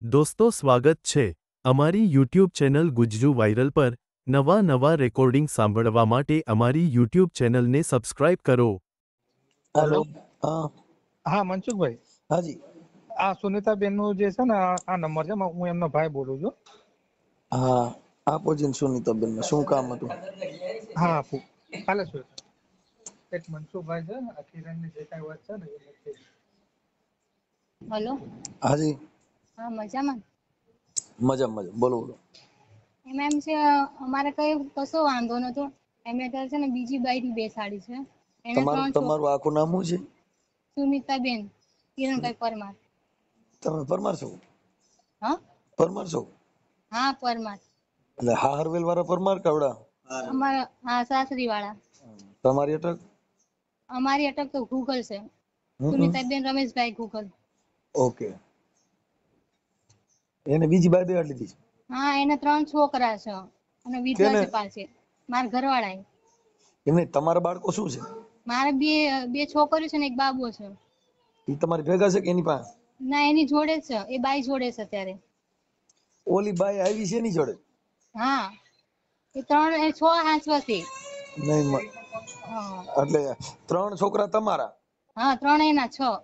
દોસ્તો સ્વાગત છે અમારી YouTube ચેનલ ગુજ્જુ વાયરલ પર નવા રેકોર્ડિંગ સાંભળવા માટે અમારી YouTube ચેનલને સબસ્ક્રાઇબ કરો। હેલો, હા હા મનસુખભાઈ, હાજી, આ સુનીતાબેન નું જે છે ને આ નંબર છે, હું એમનો ભાઈ બોલું છું। હા આપો જીન સુનીતાબેન ને શું કામ હતું? હા આપું કાલે શું એક મનસુખભાઈ છે ને અખિરાની જે કઈ વાત છે ને એ નથી। હેલો, હાજી, હા મજામાં? મજા બોલો બોલો। એમ છે અમારે કઈ કશો વાંધો નતો। એમે અત્યારે છે ને બીજી બાઈડી બેસાડી છે। એને ત્રણ તમારું આખું નામ શું છે? સુનીતાબેન કિરણભાઈ પરમાર। તમે પરમાર છો? હા પરમાર છો હા પરમાર। એટલે હા હરવેલ વાળા પરમાર કવડા? અમારા હા સાસરી વાળા। તમારી અટક? અમારી અટક તો ગૂગલ છે, સુનીતાબેન રમેશભાઈ ગૂગલ। ઓકે, એને બીજી બાઈ બેહાડી લીધી છે? હા એને 3 છોકરા છે અને વિધવા કેને? છે પાછી મારા ઘરવાળા। એમને તમારા બાળકો શું છે? મારે બે છોકરીઓ છે ને એક બાબો છે। એ તમારી ભેગા છે કે એની પાસે? ના એની જોડે જ છે, એ બાઈ જોડે છે અત્યારે। ઓલી બાઈ આવી છે એની જોડે? હા એ 6 હાંસવાથી। નહીં હા એટલે 3 છોકરા તમારા? હા 3 એના 6।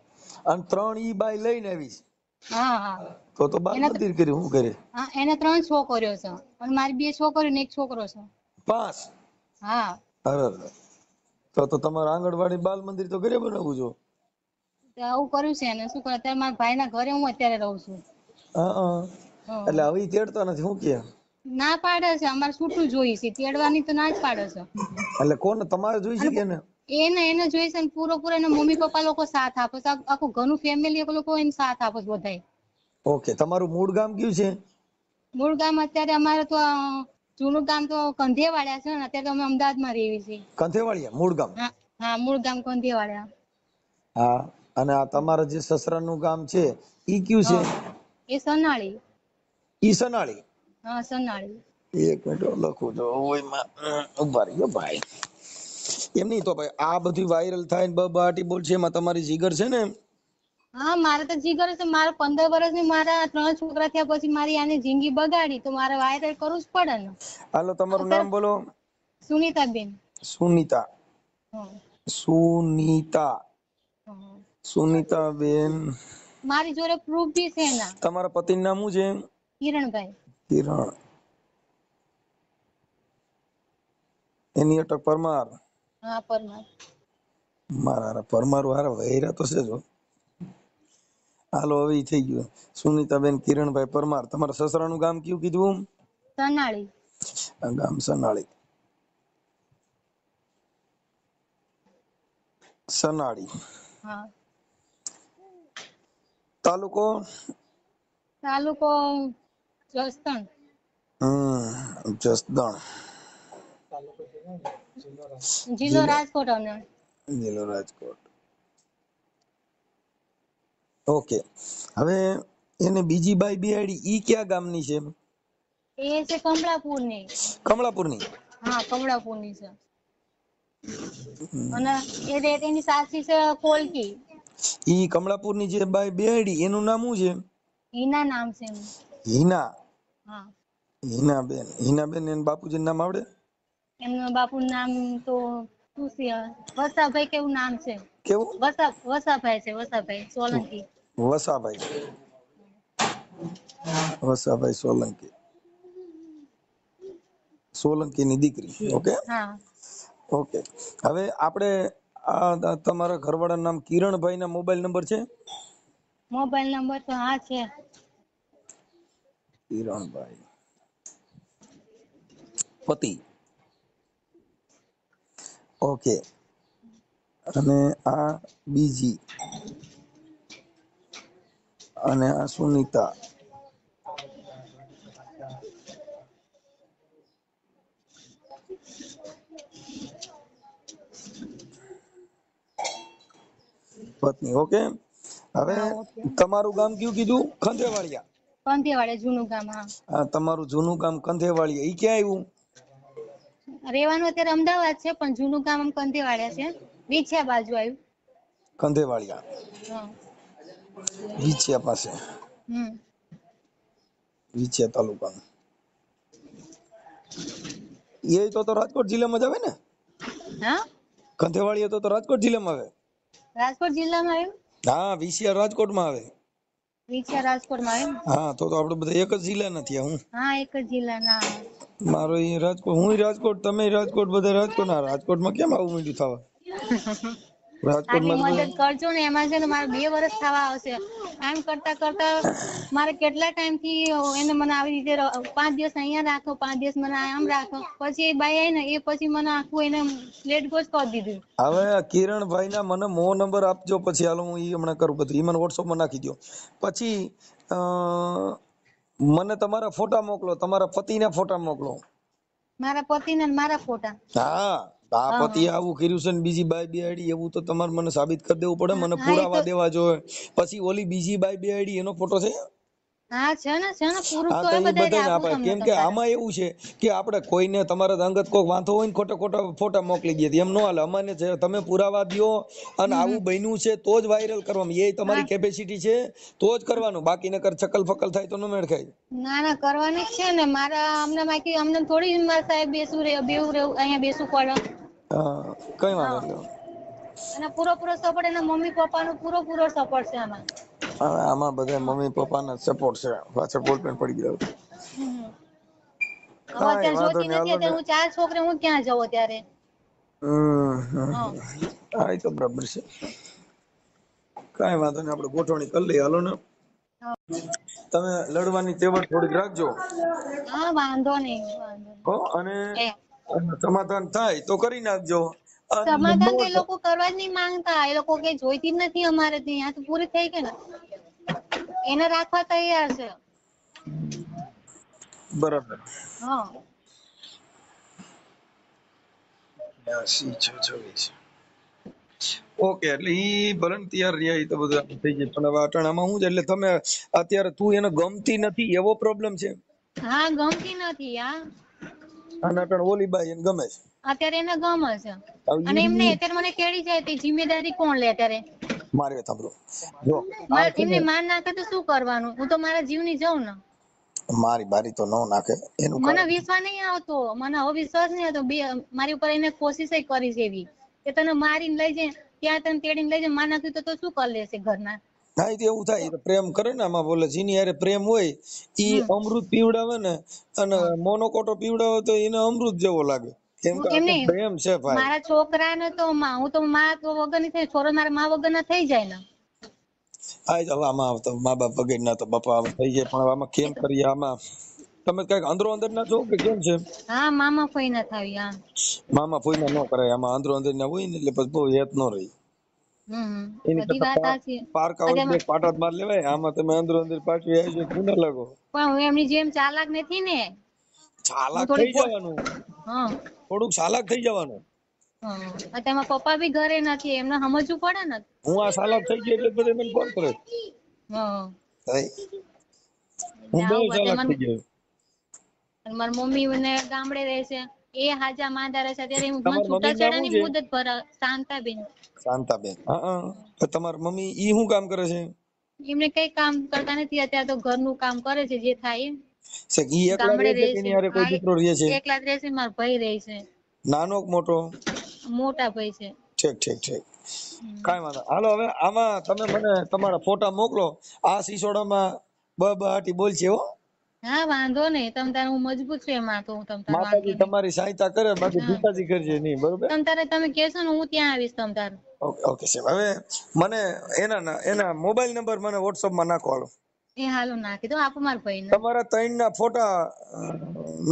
અને 3 ઈ બાઈ લઈને આવી છે? હા હા તો બાર એના નથી કરી શું કરે? હા એને 3 છોકરીઓ છે અને મારી 2 છોકરીઓ ને 1 છોકરો છે। 5? હા અરે તો તમારે આંગણવાડી બાલ મંદિર તો ઘરે બનાવવું જો। આવું કર્યું છે ને શું કરે, અત્યારે મારા ભાઈ ના ઘરે હું અત્યારે રહું છું। હા એટલે હવે તેડતા નથી શું કે? ના પાડે છે, અમારે છૂટું જોઈએ છે, તેડવાની તો ના જ પાડે છે। એટલે કોણ તમારે જોઈ છે અને કે ને? એને જોઈ છે ને પૂરો એના મમ્મી પપ્પા લોકો સાથ આપે છે, આખું ઘરનું ફેમિલી લોકો એને સાથ આપે છે બધાય। ઓકે, તમારું મૂળ ગામ કયું છે? મૂળ ગામ અત્યારે અમારે તો જૂનું ગામ તો કંધેવાળા છે ને અત્યારે તો અમે અમદાવાદ માં રહીએ છીએ। કંથેવાળિયા મૂળ ગામ? હા હા મૂળ ગામ કંધેવાળા। હા, અને આ તમારા જે સસરાનું ગામ છે ઈ કયું છે? એ સનાળી। ઈ સનાળી? હા સનાળી। એક મિનિટ લખું તો ઓયમાં ઉભા રહ્યો ભાઈ। એમ નહીં તો ભાઈ આ બધી વાયરલ થાય ને બબાટી બોલ છે એમાં તમારી જીગર છે ને? હા મારે તો જીગર છે, મારે 15 વર્ષની મારા 3 છોકરા થયા પછી મારી આની જિંદગી બગાડી તો મારે વાયરલ કરવું જ પડે ને। હાલો તમારું નામ અત્યારે બોલો। સુનીતાબેન। સુનીતા? હા સુનીતા, હા સુનીતાબેન। મારી જોડે પ્રૂફ બી છે એના। તમારા પતિનું નામ શું છે? કિરણભાઈ। કિરણ। એની અટક પરમાર? હા પરમાર। મારા પરમાર વાળા વૈરા તો છે જો। હાલો હવે થઈ ગયું। સુનીતાબેન કિરણભાઈ પરમાર, તમારા સસરાનું ગામ કયું કીધું? સનાળી। ગામ સનાળી? સનાળી? હા। તાલુકો? તાલુકો જસદણ। જસદણ? જિલ્લો રાજકોટ અમે। જિલ્લો રાજકોટ। ઓકે, હવે એને બીજી બાઈ બિહાડી ઈ ક્યાં ગામની છે? એ છે કમળાપુરની। કમળાપુરની? હા કમળાપુરની છે। અને એની સાસરી છે કોલકી। ઈ કમળાપુરની જે બાઈ બિહાડી એનું નામ શું છે? હિના નામ છે એનું। હિના? હા। હિનાબેન, હિનાબેન એને બાપુજીનું નામ આવડે? એમના બાપુનું નામ તો શું છે વસાભાઈ કેવું નામ છે। કેવું? વસાભાઈ છે વસાભાઈ સોલંકી। વસાભાઈ? વસાભાઈ સોલંકી? સોલંકીની દીકરી, ઓકે હા ઓકે। હવે આપણે આ તમારા ઘરવાળાનું નામ કિરણભાઈના મોબાઈલ નંબર છે? મોબાઈલ નંબર તો હા છે। કિરણભાઈ પતિ? ઓકે, અને આ બીજી અને આ સુનીતા? પત્ની, ઓકે। હવે હા ઓકે તમારું ગામ કયું કીધું? ખંજેવાળિયા? કંથીવાડા જૂનું ગામ હા। હા, તમારું જૂનું ગામ કંથેવાળિયા, ઈ ક્યાં આવ્યું? રેવાનું અત્યારે અમદાવાદ છે પણ જૂનું ગામ કંથીવાડા છે, વિછિયા બાજુ આવ્યું। કંથેવાળિયા? હા વિછિયા પાસે? હમ વિછિયા તાલુકાનું એ તો રાજકોટ જિલ્લામાં જ આવે ને હા કંથેવાળી તો રાજકોટ જિલ્લામાં આવે રાજકોટ જિલ્લામાં આવ્યું હા વિછિયા રાજકોટમાં આવે વિછિયા રાજકોટમાં આવ્યું હા તો આપણે બધા એક જ જિલ્લાના થયા હું હા એક જ જિલ્લાના મારો એ રાજકોટ હું રાજકોટ તમે રાજકોટ બધા રાજકોટ ના રાજકોટમાં કેમ આવું માંડ્યું થવા આટલી રાજકોટમાં મદદ કરજો ને એમાં છે ને મારે 2 વર્ષ થવા આવશે આમ કરતા કરતા મારે કેટલા ટાઈમ થી એને મને આવી રીતે 5 દિવસ અહીંયા રાખો 5 દિવસ મને આમ રાખો પછી એ બાઈ આવી ને એ પછી મને આખું એને લેટ ગોજ કરી દીધું હવે કિરણભાઈ ના મને મો નંબર આપજો પછી હાલો હું ઈ હમણાં કરું બધું ઈ મને WhatsApp માં નાખી દો પછી મને તમારા ફોટા મોકલો તમારા પતિના ફોટા મોકલો મારા પતિને મારા ફોટા હા આ પતિએ આવું કર્યું છે ને બીજી બાઈ બેહાડી એવું તો તમારે મને સાબિત કરી દેવું પડે મને પુરાવા દેવા જોઈએ પછી ઓલી બીજી બાઈ બેહાડી એનો ફોટો છે હા છે ને પૂરું હા તો તો એ એ બધાય બધાને આપું આપે તમને કેમ કે આમાં એવું છે કે આપણે કોઈને તમારા અંગત કોઈ વાંધો હોય ને ખોટા ખોટા ફોટા મોકલી દે એમ ન હાલે અમાને તમે પુરાવા દ્યો અને આવું બન્યું છે તો જ વાયરલ કરવાનું એ તમારી કેપેસિટી છે તો જ કરવાનું બાકી નકર ચકલ ફકલ થાય તો ન મેળ ખાય ના ના કરવાની જ છે ને મારા અમને થોડી મારા સાહેબ બેવું રહેવું અહીંયા બેસવું પડે કઈ વાંધો નહીં અને પૂરો સપોર્ટ એના મમ્મી પપ્પાનો પૂરો સપોર્ટ છે આમાં હવે આમાં બધા મમ્મી પપ્પાના સપોર્ટ છે પાછળ બોલપેન પડી ગયો હવે અત્યારે જોતી નથી અત્યારે હું 4 છોકરી હું ક્યાં જવું ત્યારે હા એ તો બરાબર છે કઈ વાંધો નહીં આપણે ગોઠવણી કરી લઈએ હાલો ને તમે લડવાની તેવડ થોડીક રાખજો હા વાંધો નહીં હો અને સમાધાન થાય તો કરી નાખજો સમાધાન તો એ લોકો કરવા જ નહીં માંગતા એ લોકો કે જોઈતી જ નથી અમારે ત્યાં તો પૂરી થઈ ગઈ ને એને રાખવા તૈયાર છે બરાબર હા 86 ઓકે એટલે ઈ ભલે ને તૈયાર રહ્યા ઈ તો બધું થઈ જાય પણ હવે અટાણામાં શું છે એટલે તમે અત્યારે તું એને ગમતી નથી એવો પ્રોબ્લેમ છે હા ગમતી નથી અને અટાણ ઓલી બાઈ એને ગમે છે અત્યારે એને ગમે છે અને એમને અત્યારે મને કેડી જાય તે જિમ્મેદારી કોણ લે અત્યારે મારે સાંભળો જો એમને માર નાખે તો શું કરવાનું હું તો મારા જીવની જઉં ને મારી બારી તો ન નાખે એનું મને વિશ્વાસ નહીં આવતો મને હવે વિશ્વાસ નહીં આવતો મારી ઉપર એને કોશિશ કરી છે એવી કે તને મારીને લઈ જાય ત્યાં તને તેડીને લઈ જાય માર નાખ્યું તો શું કરી લેશે ઘરના હા એ તો એવું થાય તો પ્રેમ કરે ને આમાં બોલે જેની હારે પ્રેમ હોય ઈ અમૃત પીવડાવે ને અને મોનોકોટો પીવડાવે તો એને અમૃત જેવો લાગે કેમ કે પ્રેમ છે ભાઈ મારા છોકરાને તો હું તો માં વગર ની થઈ છોરો મારા માં વગર ના થઈ જાય ને આ હવે આમાં તો મા બાપ વગર ના તો બાપા થઈ જાય પણ આમાં કેમ કરીએ આમાં તમે કઈક અંદરો અંદર ના છો કે કેમ છે હા મામા ફોઈ ના થાવી હા મામા ફોઈ ના ન કરાય આમાં અંદરો અંદર ના હોય ને એટલે પછી બહુ હેત ન રહી એની કરતા પારકા હોય બે પાટા જ માર લેવાય આમાં તમે અંદરો અંદર પાછી આવી જાય ગુના લાગો પણ હું એમની જેમ ચાલાક નથી ને ચાલાક થઈ જવાનું થોડુંક ચાલાક થઈ જવાનું તેમાં પપ્પા બી ઘરે નથી એમને સમજવું પડે ને હું આ ચાલાક થઈ ગયો એટલે બધે મને ફોન કરે હું બહુ ચાલાક થઈ ગયો મારી મમ્મી ને ગામડે રહે છે એ હાજા માંદા રહે છે અત્યારે હું છૂટાછેડાની મુદત પર શાંતાબેન હા તમારી મમ્મી ઈ શું કામ કરે છે એમને કઈ કામ કરતા નથી અત્યારે તો ઘરનું કામ કરે છે જે થાય ઈ એકલા રહે છે કે એની હારે કોઈ દીકરો રહે છે એકલા જ રહે છે મારો ભાઈ રહે છે નાનો કે મોટો મોટા ભાઈ છે ઠીક કાઈ વાંધો હાલો હવે આમાં તમે મને તમારા ફોટા મોકલો આ સિસોડામાં બહાટી બોલ છે હો હા વાંધો નહીં તમ તારે હું મજબૂત છું એમાં તો હું માતાજી તમારી સહાયતા કરે બાકી પિતાજી કરજે નહીં બરોબર તમે કહેશો ને હું ત્યાં આવીશ તમ તારે ઓકે સાહેબ હવે મને એના મોબાઈલ નંબર મને WhatsApp માં નાખો હાલો એ હાલો નાખી દો આપો મારા ભાઈને તમારા 3 ના ફોટા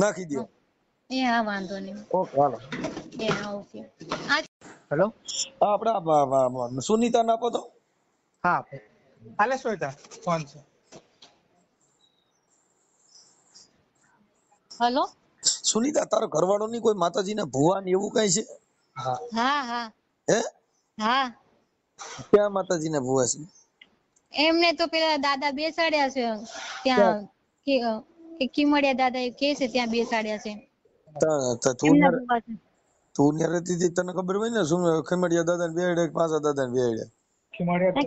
નાખી દો એ હા વાંધો નહીં ઓકે હાલો એ હા ઓકે હેલો આપડા સુનીતા ના આપો તો હા હાલે શ્વેતા ફોન છે હેલો સુનીતા તારો ઘરવાળો ની કોઈ માતાજીના ભુવા ને એવું કઈ છે હા હે હા ક્યાં માતાજીના ભુવા છે એમને તો પેલા દાદા બેસાડ્યા છે ત્યાં કે કિમડિયા દાદા કે છે ત્યાં બેસાડ્યા છે તું ને રહેતી હતી તને ખબર હોય ને શું ખીમડિયા દાદા ને બેડે પાછા દાદા ને બેડે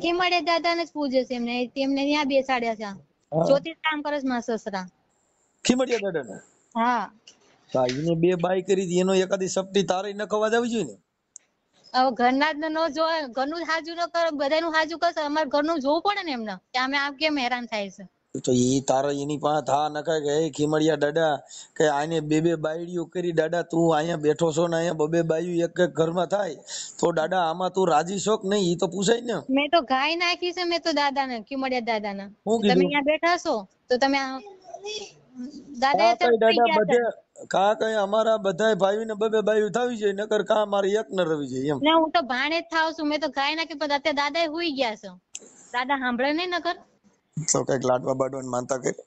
કિમડિયા દાદા ને જ પૂજે છે એમને ત્યાં બેસાડ્યા છે જ્યોતિષ કામ કરે છે મારા સસરા ખીમડિયા દાદાને હા હા એને 2 બાઈ કરી હતી, એનો એકાદી સપટી તારે નખવા જ આવી જોઈએ ને. હવે ઘરના જ ન જોવે, ઘરનું જ હાજુ ન કરે, બધાનું હાજુ કરશે, અમારે ઘરનું જોવું પડે ને એમને કે અમે આમ કેમ હેરાન થાય છે. તો ઈ તારો એની પાસે થા નખાય કે હે ખીમડિયા દાદા કે આને 2 બાયડીઓ કરી, દાદા તું અહીંયા બેઠો છો ને અહીંયા 2 બાયું એક ઘરમાં થાય તો દાદા આમાં તું રાજી છો કે નહીં ઈ તો પૂછાય ને. મેં તો ગાય નાખી છે, મેં તો દાદાને, ખીમડિયા દાદાને, શું તમે કીધું? અહીંયા બેઠા છો તો તમે દાદા કા કઈ દાદા ગયા બધે હતા કા કઈ અમારા બધાય ભાઈ ને 2 બાયું થાવી જોઈએ, નકર કા મારી એક ન રવી જોઈએ એમ. ને હું તો ભાણે જ થાવ છું, મેં તો ગાય નાખી, પણ અત્યારે દાદા હુઈ ગયા છે, દાદા સાંભળે નહીં નકર. તો કઈક લાડવા બાડવાની માનતા કરી.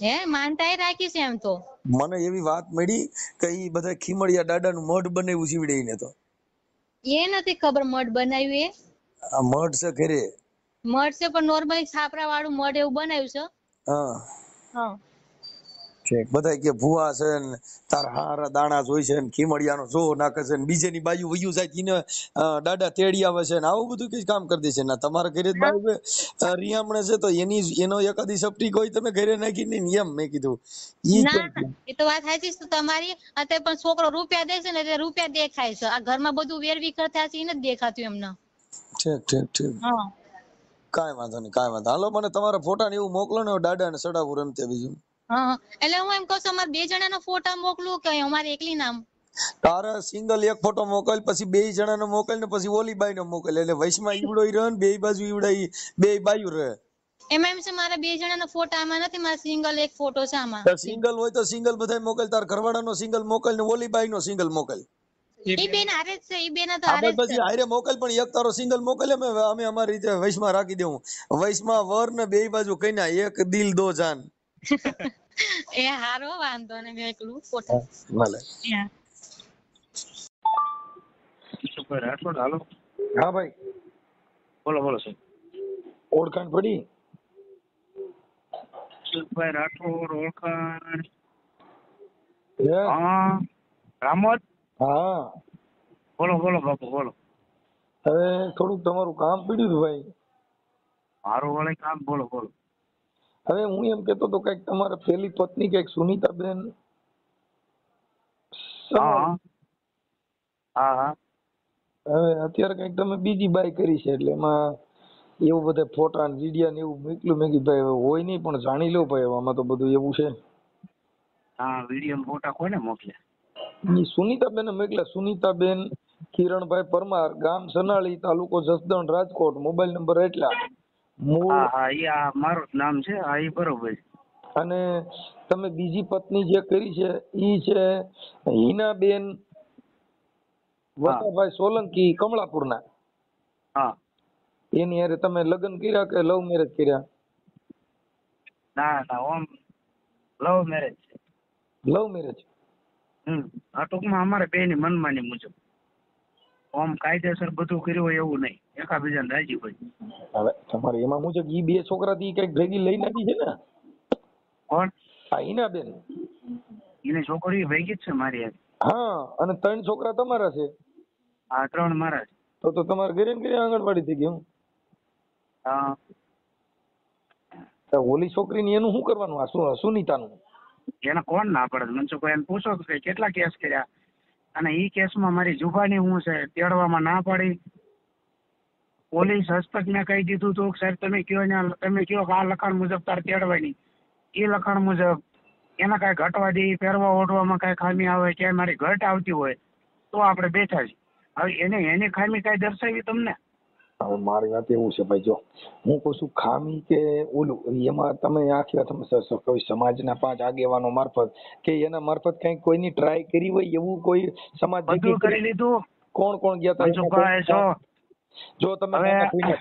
હે માનતા એ રાખી છે એમ તો. મને એવી વાત મળી કે ઈ બધા ખીમડિયા દાદાનું મઢ બનાવ્યું સીવડે ઈને તો. એ નથી ખબર મઢ બનાવ્યું એ. આ મઢ છે ઘરે. મઢ છે પણ નોર્મલી છાપરા વાળું મઢ એવું બનાવ્યું છે. હા હા ઠીક. બધા કે ભૂવા છે ને તાર હારા દાણા જોઈ છે ને ખીમડિયાનો જો નાખે છે ને બીજેની બાજુ વયું જાય એને દાદા તેડી આવે છે ને આવું બધું કઈ કામ કરી દે છે ને તમારા ઘરે જ બાજુ રિયામણે છે તો એનો એકાદી સપટી કોઈ તમે ઘરે નાખી નહીં ને એમ મેં કીધું ઈ ના એ તો વાત સાચી છે તમારી. અત્યારે પણ છોકરો રૂપિયા દે છે ને એટલે રૂપિયા દેખાય છે, આ ઘરમાં બધું વેરવી કરતા છે એ નથી દેખાતું એમને. ઠીક ઠીક ઠીક. હા કાંઈ વાંધો નહીં કાંઈ વાંધો. હાલો મને તમારા ફોટા ને એવું મોકલો ને દાદા ને સડાવું રમતે બીજું. હા એટલે હું એમ કહું છું અમારે 2 જણાના ફોટા મોકલું કે અમારે એકલી નામ. તારે સિંગલ એક ફોટો મોકલ, પછી 2 જણાનો મોકલ ને પછી ઓલી બાઈ નો મોકલ, એટલે વૈશમાં ઈવડો રહે ને 2 બાજુ ઈવડા 2 બાયું રહે. એમાં એમ છે મારા 2 જણાના ફોટા આમાં નથી, મારા સિંગલ એક ફોટો છે આમાં. સિંગલ હોય તો સિંગલ બધાય મોકલ, તાર ઘરવાળાનો સિંગલ મોકલ ને ઓલી બાઈ નો સિંગલ મોકલ. ઈ બેન હારે જ છે, ઈ બેન તો આપણે હારે જ પછી છે. હારે મોકલ, પણ એક તારો સિંગલ મોકલ અમે અમારી રીતે વૈશમાં રાખી દેવું. વૈશમાં વર ને 2 બાજુ કઈના એક દિલ 2 જાન. એ હારો વાંધો ને મેં એકલું ફોટા. ભલે. હાલો હા ભાઈ બોલો બોલો સર. ઓળખાણ પડી? સુખભાઈ રાઠોડ ઓળખાણ? હે? હા રામોદ. હા બોલો બોલો બાપુ બોલો. હવે થોડુંક તમારું કામ પડ્યું હતું ભાઈ. મારું વળે કામ બોલો બોલો. હવે હું એમ કેતો તો કઈક તમારા પેલી પત્ની કઈક સુનીતાબેન. હા હા હા. હવે અત્યારે કઈક તમે બીજી બાઈ કરી છે એટલે એમાં એવું બધા ફોટા ને વિડિયા ને એવું મોકલ્યું. મેં કીધું ભાઈ હોય નહીં પણ જાણી લો ભાઈ આમાં તો બધું એવું છે. હા વિડીયો ફોટા કોને મોકલ્યા? ઈ સુનીતાબેન મોકલ્યા. સુનીતાબેન કિરણભાઈ પરમાર, ગામ સનાળી, તાલુકો જસદણ, રાજકોટ, મોબાઈલ નંબર એટલા. મૂળ હા હા એ આ મારું જ નામ છે. હા એ બરોબર છે. અને તમે બીજી પત્ની જે કરી છે ઈ છે હિનાબેન વસાભાઈ સોલંકી, કમળાપુરના. હા એની હારે તમે લગ્ન કર્યા કે લવ મેરેજ કર્યા? ના ના ઓમ લવ મેરેજ છે. Love marriage. આ ટૂંકમાં અમારે બેની મનમાની મુજબ ઓમ કાયદેસર બધું કર્યું હોય એવું નહીં, એકાબીજાને રાજી હોય. હવે તમારે એમાં મુજબ ઈ 2 છોકરા થી કઈક ભેગી લઈને આવી છે ને? કોણ? હા હિનાબેન. એની છોકરી ભેગી જ છે મારી હારે. હા અને 3 છોકરા તમારા છે? આ 3 મારા છે. તો તમારે ઘરે ને ઘરે આંગણવાડી થઈ ગયું. હા તો ઓલી છોકરીની એનું શું કરવાનું? આ સુનીતાનું એને કોણ ના પડે? મનસુખભાઈ એને પૂછો કે કેટલા કેસ કર્યા, અને ઈ કેસમાં મારી જુબાની શું છે તેડવામાં ના પાડી. પોલીસ હસ્તકને કહી દીધું હતું કે સાહેબ તમે કયો ને તમે કયો કે આ લખાણ મુજબ તારે તેડવાની, એ લખાણ મુજબ એના કાંઈ ઘટવા દે, પહેરવા ઓઢવામાં કાંઈ ખામી આવે, ક્યાંય મારી ઘટ આવતી હોય તો આપણે બેઠા છીએ. હવે એની ખામી કાંઈ દર્શાવી તમને? હવે મારી વાત એવું છે ભાઈ, જો હું કહું છું ખામી કે ઓલું એમાં તમે આખી તમે કોઈ સમાજના 5 આગેવાનો મારફત કે એના મારફત કઈ કોઈની ટ્રાય કરી હોય એવું કોઈ સમાજ બધું કરી લીધું. કોણ કોણ ગયા મનસુખભાઈ હતા? જો તમે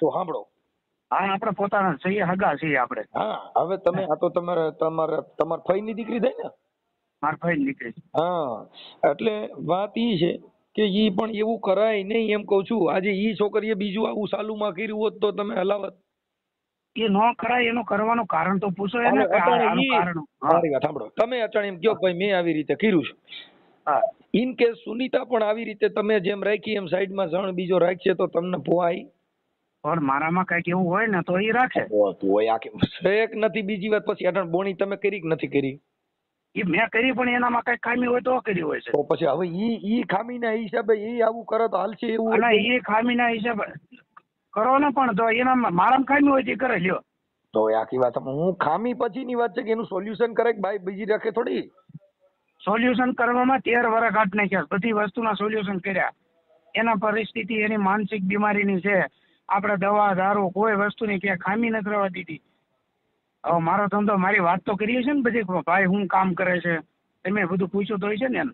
સાંભળો. હા આપણે પોતાના છીએ, હગા છીએ આપણે. હા હવે તમે આ તો તમારા ફઈની દીકરી થાય ને? માર ફઈ નીકળી. હા એટલે વાત ઈ છે કે ઈ પણ એવું કરાય નહીં એમ કઉ છું. આજે ઈ છોકરીએ બીજું આવું ચાલુમાં કર્યું હોત તો તમે હલાવત? એ ન કરાય એનું કરવાનું કારણ તો પૂછો એને. મારી વાત સાંભળો. તમે અચાણ એમ કહો ભાઈ મેં આવી રીતે કર્યું છે. હા ઇન કેસ સુનીતા પણ આવી રીતે તમે જેમ રાખી એમ સાઈડમાં જણ બીજો રાખશે તો તમને પોહાય? પણ મારામાં કઈક એવું હોય ને તો એ રાખે. હોય આ કે નથી બીજી વાત પછી અટાણ બોણી તમે કરી કે નથી કરી? એ મેં કરી પણ એનામાં કઈ ખામી હોય તો કરી હોય છે. તો પછી હવે ઈ ખામીના હિસાબે ઈ આવું કરે તો હાલશે એવું? અને એ ખામીના હિસાબે કરો ને, પણ તો એનામાં મારામાં ખામી હોય તે કરે લ્યો. તો એ આખી વાત હું ખામી પછીની વાત છે કે એનું સોલ્યુશન કરે કે ભાઈ બીજી રાખે થોડી. સોલ્યુશન કરવામાં 13 વર્ષ કાઢ નાખ્યા, બધી વસ્તુના સોલ્યુશન કર્યા. એના પરિસ્થિતિ એની માનસિક બીમારીની છે. આપણે દવા દારૂ કોઈ વસ્તુની ક્યાં ખામી નથી રહેવા દીધી. હવે મારો ધંધો મારી વાત તો કરીએ છે ને બધી, ભાઈ હું કામ કરે છે તમે બધું પૂછ્યું તો હોય છે ને એને.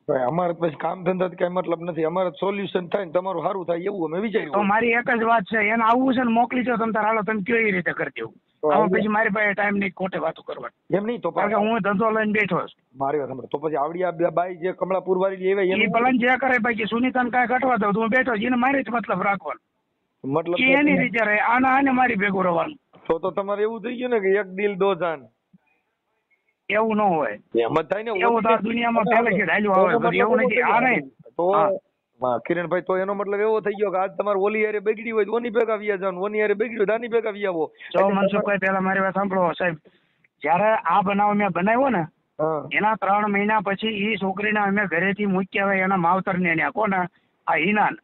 ભાઈ અમારે પછી કામ ધંધા કઈ મતલબ નથી, અમારે સોલ્યુશન થાય ને તમારું સારું થાય એવું અમે તો વિચાર્યું. મારી એક જ વાત છે, એને આવવું છે ને મોકલી દો તમે તાર, હાલો તમે કયો એ રીતે કરી દેવું. હવે પછી મારી પાસે ટાઈમ નહીં ખોટે વાતો કરવાની, એમ નહીં તો કારણ કે હું ધંધો લઈને બેઠો છું. મારી વાત સાંભળો, તો પછી આવડી આ બાઈ જે કમળાપુર વાળી એવા એ ભલન જે કરે બાકી સુનીતાને કાંઈ ઘટવા દઉં તો હું બેઠો છું, એને મારી જ મતલબ રાખવાનો. મતલબ એ એની રીતે રહે, આને મારી ભેગું રહેવાનું. તો તમારે એવું થઈ ગયું ને કે એક દિલ દો જાન. એવું ન હોય, એમ જ થાય ને. એવું તો આ દુનિયામાં પહેલેથી ચાલ્યું આવે બધું, એવું નથી. આ નહીં તો કિરણભાઈ, તો એનો મતલબ એવો થઈ ગયો કે આજ તમારે ઓલી હારે બગડી હોય તો ઓની ભેગા વ્યા જાવ, ઓની હારે બગડ્યું આની ભેગા વ્યા આવો. જો મનસુખભાઈ પહેલા મારી વાત સાંભળો સાહેબ, જયારે આ બનાવ મેં બનાવ્યો ને એના 3 મહિના પછી એ છોકરીને અમે ઘરેથી મૂક્યા હોય એના માવતરને ત્યાં કોને આ હિનાન.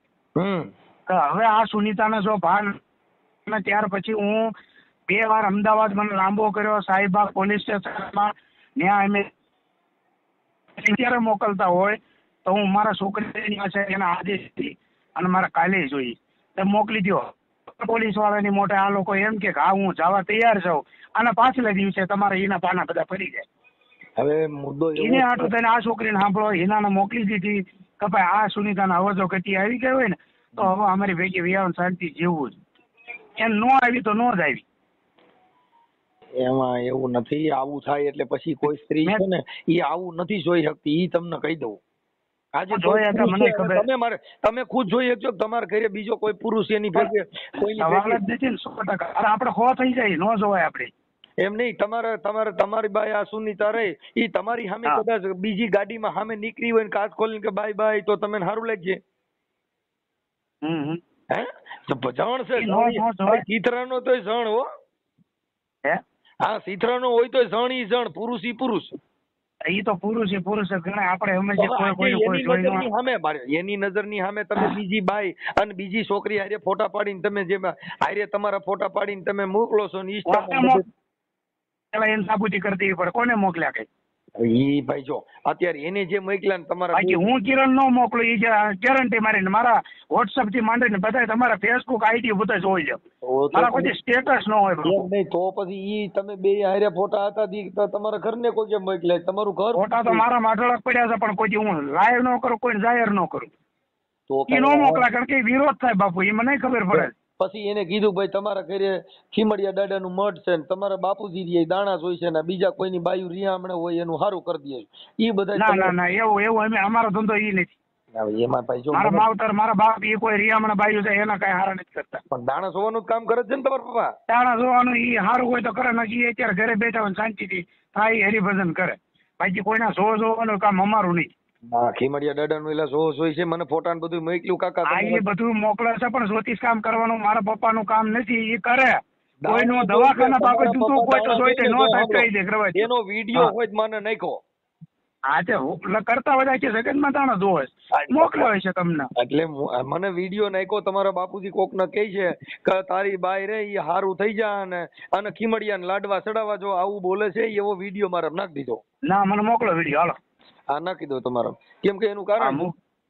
તો હવે આ સુનીતાને જો ભાન, ત્યાર પછી હું 2 વાર અમદાવાદ મને લાંબો કર્યો, સાહિબાગ પોલીસ સ્ટેશનમાં, ત્યાં અમે ત્યારે મોકલતા હોય તો હું મારા છોકરીની પાસે એના આદેશથી અને મારા કાલે જોઈ તો મોકલી દો. પોલીસ વાળાની મોટે આ લોકો એમ કે હા હું જવા તૈયાર છું, અને પાછલા દિવસે તમારે એના પાના બધા ફરી જાય. હવે મુદ્દો એને આટલું થઈને આ છોકરીને સાંભળો, હિનાને મોકલી દીધી કે ભાઈ આ સુનીતાના અવાજો કટી આવી ગઈ હોય ને તો હવે અમારી ભેગી વિયાવન શાંતિ જેવું જ, એમ ન આવી તો ન જ આવી. એમાં એવું નથી, આવું થાય એટલે પછી કોઈ સ્ત્રી છે ને એ આવું નથી જોઈ શકતી, ઈ તમને કહી દઉં. આજે તમે ખુદ જોઈ શકશો તમારા ઘરે બીજો કોઈ પુરુષ એની ભેગે સવાલ જ નથી ને 100%. આપણે ખો થઈ જાય ન જોવાય આપણે. એમ નહીં, તમારી બાઈ આ સુનીતા રહી ઈ તમારી સામે કદાચ બીજી ગાડીમાં સામે નીકળી હોય ને કાચ ખોલીને કે બાય બાય તો તમને સારું લાગશે? હે જણ છે સીથરાનો તો જણ હો. હે હા, સીથરાનો હોય તો જણ ઈ જણ, પુરુષ ઈ પુરુષ. ઈ તો પુરુષ ગણાય. આપણે હંમેશા કોઈ સામે એની નજરની સામે તમે બીજી બાઈ અને બીજી છોકરી હારે ફોટા પાડીને તમે જે હારે તમારા ફોટા પાડીને તમે મોકલો છો ને પેલા એને સાબુતી કરી દેવી પડે. કોને મોકલ્યા કઈ? ઈ ભાઈ જો અત્યારે એને જે મોકલ્યા ને તમારા, બાકી હું કિરણ નો મોકલું, ઈ ગેરંટી મારીને મારા વોટ્સઅપ થી માંડીને બધા તમારા ફેસબુક આઈડી બધા જોઈ લો, મારા કોઈ સ્ટેટસ ન હોય. નહીં તો પછી ઈ તમે બે હારે ફોટા હતા તમારા ઘરને કોઈ કેમ મોકલ્યા? તમારું ઘર ફોટા તો મારા માટળક પડ્યા છે, પણ કોઈ હું લાઈવ ન કરું, કોઈ જાહેર ન કરું તો ઈ નો મોકલા, કારણ કે વિરોધ થાય બાપુ, એ મને ખબર પડે. પછી એને કીધું ભાઈ તમારા ઘરે ખીમડિયા દાદાનું મઠ છે ને તમારા બાપુજી દાણા જોઈ છે ને બીજા કોઈની બાયુ રિયામણે હોય એનું સારું કરી દે. ઈ બધા ના એવું અમે અમારો ધંધો ઈ નથી. એમાં ભાઈ જો મારા માવતર મારા બાપ એ કોઈ રિયામણે બાયુ છે એના કઈ હારા નથી કરતા. પણ દાણા જોવાનું કામ કરે છે ને તમારા પપ્પા? દાણા જોવાનું ઈ સારું હોય તો કરે, નથી અત્યારે ઘરે બેઠા હોય શાંતિથી થાય હરિભજન કરે, બાકી કોઈના જોવાનું કામ અમારું નહીં. હા, ખીમડિયા દાદાનું એલા જોઈ છે, મને ફોટા ને બધું મોકલ્યું કાકા. આ એ બધું મોકલે છે, પણ જ્યોતિષ કામ કરવાનું મારા પપ્પાનું કામ નથી. એ કરે કોઈનું દવાખાના બાબત જૂતું કોઈ તો જોઈ ન થાય કહી દે કરવા એનો વિડિયો હોય મને નાખ્યો. હા તે કરતા બધા છે સેકન્ડમાં તાણો જોવે મોકલ્યો હોય છે તમને. એટલે મને વિડિયો નાખ્યો તમારા બાપુજી કોક ને કહે છે કે તારી બાઈ રે ઈ હારું થઈ જા અને ખીમડિયા લાડવા ચડાવવા જો આવું બોલે છે, એવો વિડિયો મારે નાખી દીધો. ના મને મોકલો વિડિયો, હાલો હા નાખી દો તમારા. કેમ કે એનું કારણ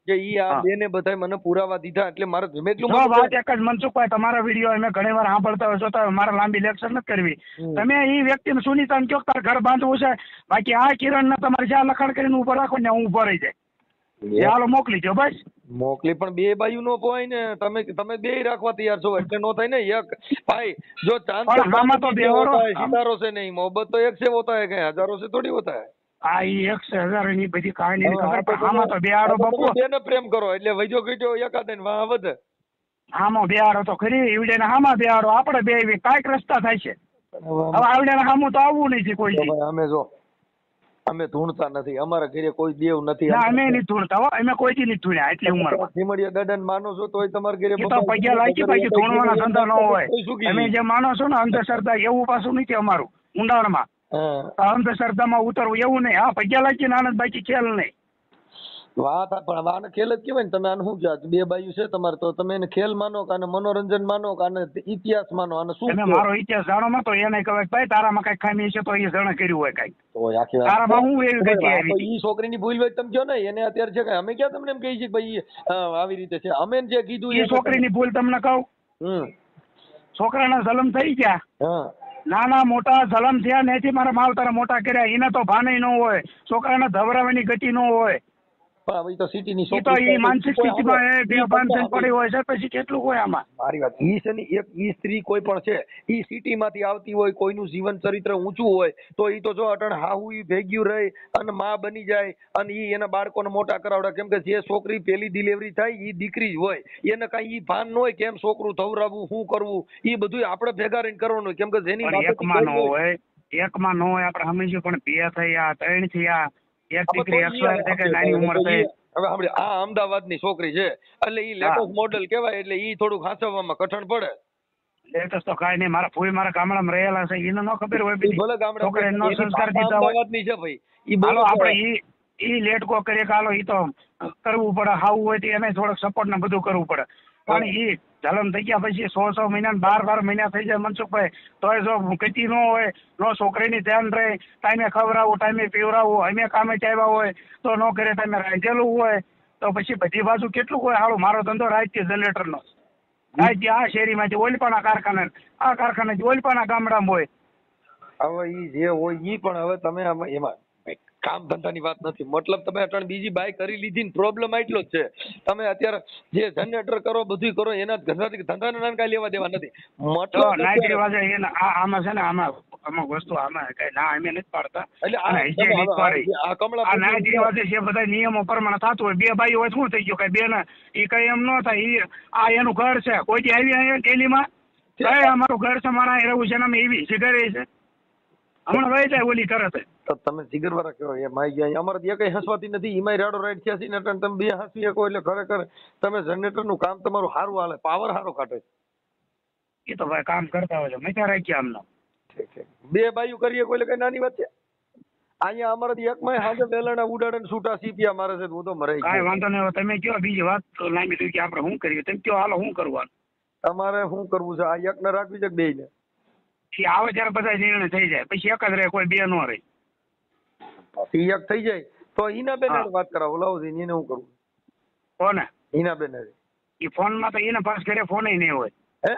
કે ઈ આ બેને બધા મને પુરાવા દીધા એટલે મારે એટલું વાત એક જ મનસુખભાઈ, તમારા વિડીયો અમે ઘણી વાર સાંભળતા હોય છો તો મારે લાંબી લેક્ચર નથી કરવી. તમે એ વ્યક્તિને સુનીતાને કહો તારે ઘર બાંધવું છે, બાકી આ કિરણને તમારે જ્યાં લખાણ કરીને ઉપર રાખો ને હું ઉભો રહી જાય. હાલો મોકલી દો બસ. મોકલી પણ બે બાયુ નો પોય ને તમે બે રાખવા તૈયાર છો એટલે નો થાય ને. એક ભાઈ જો ચાંદ સિતારો છે નહીં, મોહબ્બત તો એક છે હોતા है, કઈ હજારો से थोड़ी होता है. આ 100,000 ની બધી કહાની ખબર પણ આમાં તો બેહાડો બાપુ. બેને પ્રેમ કરો એટલે વૈજો કીધો એકાદ ને વાહ વધે. આમાં બેહાડો તો ખરી, ઈવડે ને હામાં બેહાડો, આપણે બે કાંઈક રસ્તા થાય છે. હવે આવડે ને હામું તો આવવું નહીં કોઈ. અમે જો અમે ધૂણતા નથી, અમારા ઘરે કોઈ દેવ નથી. અમે નહીં ધૂણતા, અમે કોઈથી નહીં ધૂણ્યા એટલી ઉંમર. ખીમડિયા દાદા ને માનો છો તો તમારા ઘરે પૈસા લાગી ધૂણવાના ધંધા ન હોય. તમે જે માનો છો ને અંધશ્રદ્ધા એવું પાછું નથી અમારું ઊંડાણમાં. હા અંધશ્રદ્ધામાં ઉતરવું એવું નહીં. હા પગ્યા લાગીને આનંદ બાકી ખેલ નહીં. વાત પણ આને ખેલ જ કહેવાય ને. તમે આને શું કહો? બે બાયું છે તમારે તો તમે એને ખેલ માનો કે આને મનોરંજન માનો કે આને ઇતિહાસ માનો? આને શું તમે મારો ઇતિહાસ જાણો માં તો એને કહેવાય ભાઈ તારામાં કઈ ખામી છે તો એ જણે કર્યું હોય કઈ. તો આખી વાત તારામાં હું એવી ગતિ તો આવી ઈ છોકરીની ભૂલ હોય તમે કહો ને. એને અત્યારે છે કે અમે ક્યાં તમને એમ કહી છે કે ભાઈ આવી રીતે છે? અમે જે કીધું એ છોકરીની ભૂલ તમને કહું. છોકરાના જલમ થઈ ગયા, હા નાના મોટા જલમ થયા ને એથી મારા માવતરે મોટા કર્યા. એને તો ભાને ન હોય, છોકરાને ધવરાવાની ગતિ ન હોય. પણ હવે તો સિટીની એ તો એ માનસિક સ્થિતિમાં એ બેભાન થઈને પડી હોય છે. પછી કેટલું હોય આમાં? મારી વાત ઈ છે ને, એક ઈ સ્ત્રી કોઈ પણ છે ઈ સિટી માંથી આવતી હોય, કોઈનું જીવન ચરિત્ર ઊંચું હોય તો ઈ તો જો અટણ હાહુ ઈ ભેગ્યું રહી અને માં બની જાય અને ઈ એના બાળકોને મોટા કરાવડે. કેમ કે જે છોકરી પેલી ડિલિવરી થાય ઈ દીકરી જ હોય, એને કઈ ઈ ભાન ન હોય કેમ છોકરું ધવરાવવું, શું કરવું, ઈ બધું આપણે ભેગા રહીને કરવાનું હોય. કેમ કે જેની એકમાં ન હોય, એકમાં ન હોય આપણે સમજીએ, પણ બે થયા, ત્રણ થયા, એક દીકરી એક્સપાયર થઈ ગઈ નાની ઉંમર થઈ. હવે આપણે આ અમદાવાદની છોકરી છે એટલે ઈ લેટેસ્ટ મોડેલ કહેવાય એટલે ઈ થોડુંક હાંસવામાં કઠણ પડે. લેટેસ્ટ તો કાંઈ નહીં. મારા ફોઈ મારા ગામડામાં રહેલા છે, એને ન ખબર હોય બીજી ભલે ગામડા છોકરીને નો સંસ્કાર દીધા હોય. અમદાવાદની છે ભાઈ. ઈ હાલો બોલો આપણે ઈ લેટકો કરીએ કે હાલો ઈ તો કરવું પડે, હાવું હોય તો એને થોડોક સપોર્ટ ને બધું કરવું પડે. પણ ઈ જલમ થઈ ગયા પછી 6 મહિના 12 મહિના થઈ જાય મનસુખભાઈ, તોય જો ગતિ ન હોય, નો છોકરીની ધ્યાન રહે, ટાઈમે ખવડાવવું, ટાઈમે પીવડાવવું, અમે કામે ચાવ્યા હોય તો ન કરે, ટાઈમે રાંધેલું હોય તો પછી બધી બાજુ કેટલું હોય. હાલો મારો ધંધો રાજકીય જનરેટરનો, રાજકીય આ શેરીમાંથી ઓલપાના કારખાના, આ કારખાનાથી ઓલપાના ગામડામાં હોય. હવે ઈ જે હોય ઈ પણ હવે તમે એમાં કામ ધંધાની વાત નથી. મતલબ તમે અટણ બીજી બાય કરી લીધી ને પ્રોબ્લેમ એટલો જ છે. તમે અત્યારે જે જનરેટર કરો બધું કરો એના ધંધાને નાનકા લેવા દેવા નથી. મતલબ નાઈટ રિવાજ આમાં છે ને, આમાં અમુક વસ્તુ આમાં કઈ ના અમે નથી પાડતા. આ કમળા આ નાઈટ રિવાજ છે બધા નિયમો પ્રમાણે થતું હોય. બે ભાઈ હોય શું થઈ ગયું? કઈ બે ને એ કઈ એમ ન થાય. આ એનું ઘર છે, કોઈ દી આવી અહીંયા ડેલીમાં અમારું ઘર છે, મારા રહેવું છે, અમે એવી જીગર છે, હમણાં વહી જાય ઓલી તરત. તો તમે જીગર વાળા કહેવાય. એમ આવી ગયા અમારે ત્યાં કઈ હસવાતી નથી. એમાં રાડો રાઈડ થયા છે ને તમે બે હસવી શકો એટલે ખરેખર તમે જનરેટર નું કામ તમારું સારું હાલે, પાવર સારો કાઢે. એ તો ભાઈ કામ કરતા હોય છે, મજા રાખીએ આમનો. બે બાયું કરીએ કોઈ કઈ નાની વાત છે? અહીંયા અમારે એક માં હાજર વેલણા ઉડાડે ને છૂટા સીપિયા મારે છે. હું તો મરે કાંઈ વાંધો નહીં. તમે કયો બીજી વાત લાંબી થઈ કે આપણે શું કરીએ? તમે કયો હાલો શું કરવાનું? તમારે શું કરવું છે? આ એક ને રાખવી છે કે બે ને? એ આવે ત્યારે બધા નિર્ણય થઈ જાય, પછી એક જ રહે, કોઈ બે નો રહે. પછી એક થઈ જાય તો ઈના બેન વાત કરાવો. લાવો એને શું કરવું? કોને? ઈના બેન એ ફોન માં તો એને પાસ ઘરે ફોન નહીં હોય. હે?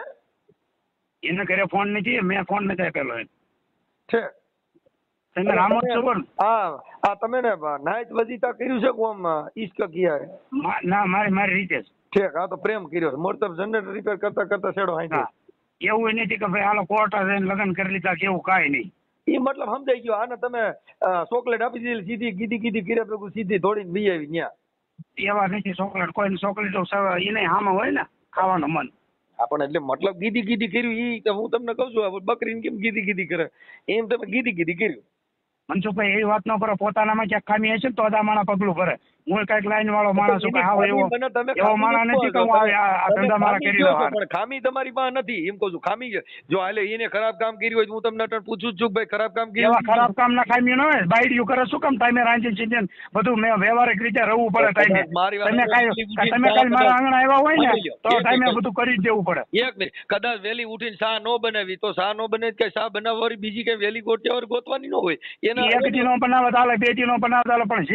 એને ઘરે ફોન નથી, મેં ફોન નથી આપેલો એમ છે. તમે રામો જ છો ને? હા તમે ને નાઈટ વજીતા કર્યું છે કોમ ઈશ્ક કિયા? ના મારી રીતે જ. ઠીક. હા તો પ્રેમ કર્યો. મોરતબ જનરેટર રિપેર કરતા કરતા છેડો હાઈ. એવું નથી કે ભાઈ હાલો કોર્ટ જઈને લગ્ન કરી લીધા કે એવું કાંઈ નહીં. એ મતલબ સમજાઈ ગયો. આને તમે ચોકલેટ આપી દીધી, સીધી કીધી કર્યા ભેગું સીધી દોડીને બી આવી ન્યા. એવા નથી ચોકલેટ, કોઈ ચોકલેટ એને હામાં હોય ને ખાવાનું મન. પણ એટલે મતલબ ગીધી કર્યું ઈ હું તમને કહું છું. બકરીને કેમ ગીધી કરે એમ તમે ગીધી કર્યું. મનસુખભાઈ એવી વાત ન કરો. પોતાનામાં ક્યાંક ખામી હશે ને તો જ આ માણસ પગલું ભરે. હું કઈક લાઈન વાળો માણસ છું, એવો માણસ નથી કે હું આ ધંધા મારા કરી દઉં. પણ ખામી તમારી પાસે નથી એમ કહું છું. ખામી છે જો હાલે એને ખરાબ કામ કર્યું હોય હું તમને પૂછું છું ભાઈ ખરાબ કામ કર્યું. એવા ખરાબ કામ ના ખામી ન હોય. બાયડીયું કરે શું કામ? ટાઈમે રાંધીને સીધીને બધું મેં વ્યવહારિક રીતે રહેવું પડે. ટાઈમે તમે કાલ મારા આંગણ આવ્યા હોય ને તો ટાઈમે બધું કરી જ દેવું પડે. એક મિનિટ, કદાચ વહેલી ઉઠીને શા ન બનાવી તો શા ન બને કે શા બનાવવાની બીજી કઈ વહેલી ગોઠિયા ગોતવાની ન હોય. એક દી નો બનાવત હાલે, બે દી નો બનાવત હાલે, પણ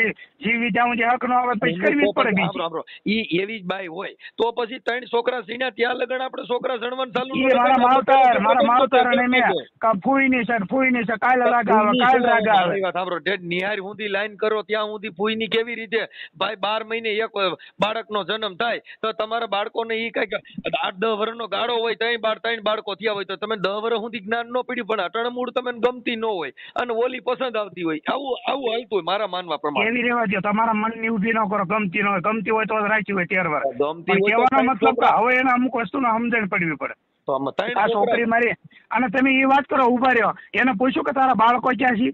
જીવી ત્યાં જે હક નો આવે પછી કરવી જ પડે. ઈ એવી જ બાઈ હોય તો પછી 3 છોકરા સીના ત્યાં લગન આપણે છોકરા જણવાનું ચાલુ. મારા માવતર અને મેં ફૂઈની છે કાલ રાગ આવે. વાત સાંભળો, નિહારી સુધી લાઈન કરો ત્યાં સુધી ફૂઈની કેવી રીતે ભાઈ 12 મહિને એક બાળકનો જન્મ થાય તો તમારા બાળકોને ઈ કઈક 8-10 વર્ષનો ગાળો હોય, 3 બાળકો થયા હોય તો તમે 10 વર્ષ સુધી જ્ઞાન ન પડ્યું, પણ અટણ મૂળ તમને ગમતી ન હોય અને ઓલી પસંદ આવતી હોય. આવું હાલતું હોય મારા માનવા પ્રમાણે. એવી રહેવા દો. તમારા મનની ઊભી ન કરો. ગમતી ન હોય, ગમતી હોય તો રાખી હોય 13 વાર. કહેવાનો મતલબ હવે એને અમુક વસ્તુનો સમજણ પડવી પડે. આ છોકરી મારી અને તમે એ વાત કરો, ઉભા રહ્યો, એને પૂછ્યું કે તારા બાળકો ક્યાં છે?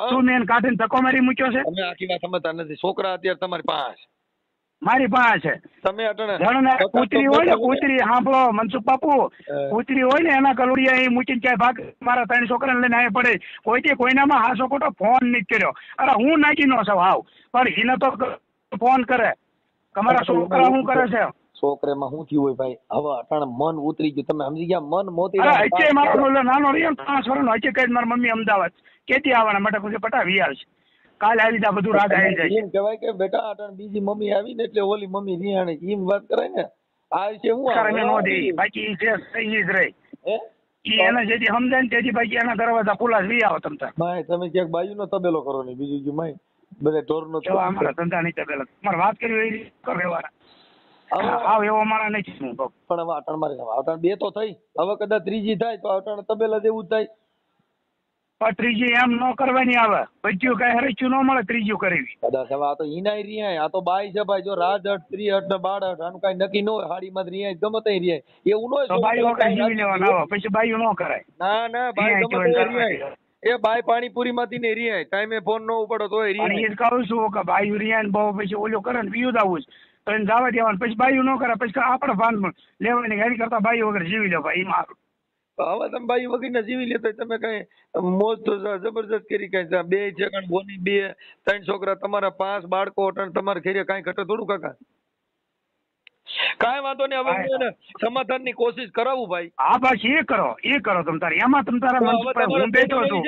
શું મેં કાઢીને ધક્કો મારી મૂક્યો છે? તમે આખી વાત સમજતા નથી. છોકરા અત્યારે તમારી પાસે મારી પાસે છે. તમે અટણે જણને કૂતરી હોય ને, કૂતરી સાંભળો મનસુખ બાપુ, કૂતરી હોય ને એના કલોડિયા એ મૂકીને ક્યાંય ભાગ મારા 3 છોકરાને લઈને આવે પડે. કોઈથી કોઈનામાં હાસો ખોટો ફોન નથી કર્યો. અરે હું નાખી નો છું હાવ, પણ એને તો ફોન કરે તમારા છોકરા શું કરે છે. છોકરામાં શું થયું હોય ભાઈ, હવે અટાણે મન ઉતરી ગયું, તમે સમજી ગયા, મન મોતી. અરે હચે મારો નાનો રહ્યો 5 વર્ષનો હચે કઈ મારી મમ્મી અમદાવાદ કેતી આવવાના માટે પછી પટાવી આવશે. કાલે આવી જા બધું રાગ આવી જાય. એમ કહેવાય કે બેટા અટાણે બીજી મમ્મી આવી ને એટલે ઓલી મમ્મી રિહાણી એમ વાત કરાય ને. આ છે હું કરે નો દે બાકી જે સહી જ રહે. ઈ એને જેથી સમજાય ને તેથી બાકી એના દરવાજા ખુલ્લા જ વી આવો તમતા. માય તમે ક્યાંક બાયુનો તબેલો કરો ને બીજું જો માય બધા ઢોરનો જો અમારા ધંધા નહીં તબેલા તમારે વાત કરી એવી કરો વ્યવહાર આવ એવો મારા નથી હું કહું. પણ હવે અટાણ મારે અટાણ 2 તો થઈ, હવે કદાચ ત્રીજી થાય તો અટાણ તબેલા જેવું જ થાય. પણ ત્રીજી એમ ન કરવાની આવે, બધું કઈ હરીચ્યું ન મળે ત્રીજું કરવી. કદાચ હવે આ તો હિનાઈ રિહાય, આ તો બાઈ છે ભાઈ. જો રાજહટ, ત્રીહટ ને બાળહટ આનું કઈ નક્કી ન હોય. હાડીમાં રિહાય ગમે તે રિહાય એવું ન હોય. તો બાઈ વગર જીવી લેવાના આવે પછી બાયું ન કરાય. ના ના બાઈ ગમે તે રિહાય. એ બાઈ પાણીપુરી માંથી ને રિહાય, ટાઈમે ફોન ન ઉપડો તો અને એ જ કહું છું કે બાયું રિહાય ને બહુ પછી ઓલું કરે ને પીયું દાવું જ તો એને જવા દેવાનું. પછી બાયું ન કરે પછી આપણે ભાન લેવાની ગાડી કરતા બાઈ વગર જીવી લે ભાઈ મારું. હવે તમે બાઈ વગર ના જીવી લેતા તમે કઈ મોજ તો જબરજસ્ત કરી કઈ 2 છે બોની 2 3 છોકરા તમારા 5 બાળકો તમારે ઘરે કઈ ઘટે થોડું કાકા. કાંઈ વાંધો નહીં, હવે હું સમાધાન ની કોશિશ કરાવું ભાઈ. હા બસ એ કરો તમ તારે. એમાં તમ તારા હું બેઠો છું.